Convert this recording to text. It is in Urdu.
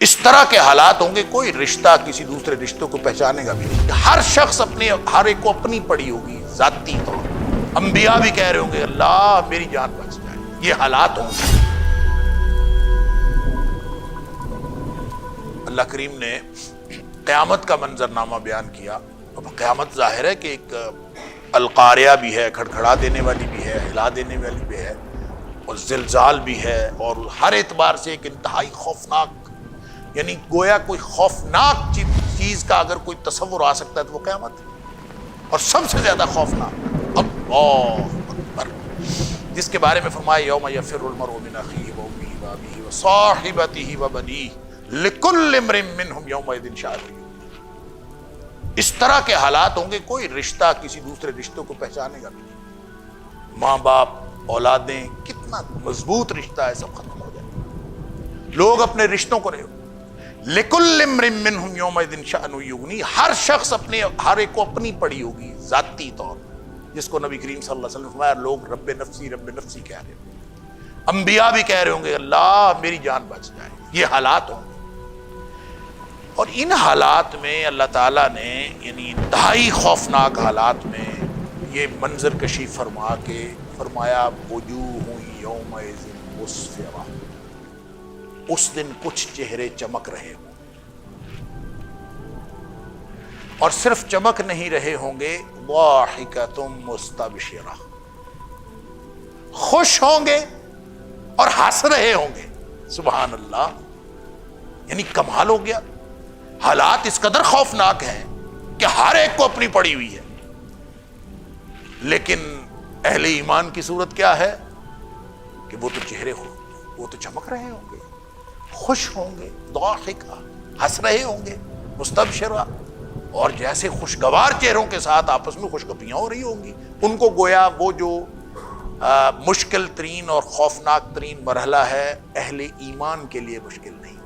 اس طرح کے حالات ہوں گے، کوئی رشتہ کسی دوسرے رشتوں کو پہچانے گا بھی نہیں، ہر شخص ہر ایک کو اپنی پڑی ہوگی ذاتی طور۔ انبیاء بھی کہہ رہے ہوں گے اللہ میری جان بچ جائے، یہ حالات ہوں گے۔ اللہ کریم نے قیامت کا منظرنامہ بیان کیا۔ اب قیامت ظاہر ہے کہ ایک القاریہ بھی ہے، کھڑکھڑا دینے والی بھی ہے، ہلا دینے والی بھی ہے، اور زلزال بھی ہے، اور ہر اعتبار سے ایک انتہائی خوفناک، یعنی گویا کوئی خوفناک چیز کا اگر کوئی تصور آ سکتا ہے تو وہ قیامت ہے، اور سب سے زیادہ خوفناک اللہ اکبر، جس کے بارے میں فرمایا یوم یفر المرء من اخیہ وامہ وابیہ وصاحبتہ وبنیہ لکل امرئ منہم یومئذ شأن یغنیہ۔ اس طرح کے حالات ہوں گے، کوئی رشتہ کسی دوسرے رشتوں کو پہچانے گا نہیں، ماں باپ، اولادیں، کتنا مضبوط رشتہ ہے سب ختم ہو جائے گا، لوگ اپنے رشتوں کو رہے، لکل امرئ منہم یومئذ شأن یغنیہ، ہر شخص ہر ایک کو اپنی پڑی ہوگی ذاتی طور، جس کو نبی کریم صلی اللہ علیہ وسلم نے فرمایا لوگ رب نفسی کہہ رہے ہیں، انبیاء بھی کہہ رہے ہوں گے اللہ میری جان بچ جائے، یہ حالات ہوں گے۔ اور ان حالات میں اللہ تعالیٰ نے یعنی انتہائی خوفناک حالات میں یہ منظر کشی فرما کے فرمایا وجوہ یومئذ مسفرہ، اس دن کچھ چہرے چمک رہے ہوں، اور صرف چمک نہیں رہے ہوں گے، ضاحکۃ مستبشرہ، خوش ہوں گے اور ہنس رہے ہوں گے۔ سبحان اللہ، یعنی کمال ہو گیا، حالات اس قدر خوفناک ہیں کہ ہر ایک کو اپنی پڑی ہوئی ہے، لیکن اہل ایمان کی صورت کیا ہے کہ وہ تو چہرے وہ تو چمک رہے ہوں گے، خوش ہوں گے، ضاحکہ، ہنس رہے ہوں گے، مستبشرہ، اور جیسے خوشگوار چہروں کے ساتھ آپس میں خوشگپیاں ہو رہی ہوں گی، ان کو گویا وہ جو مشکل ترین اور خوفناک ترین مرحلہ ہے اہل ایمان کے لیے مشکل نہیں۔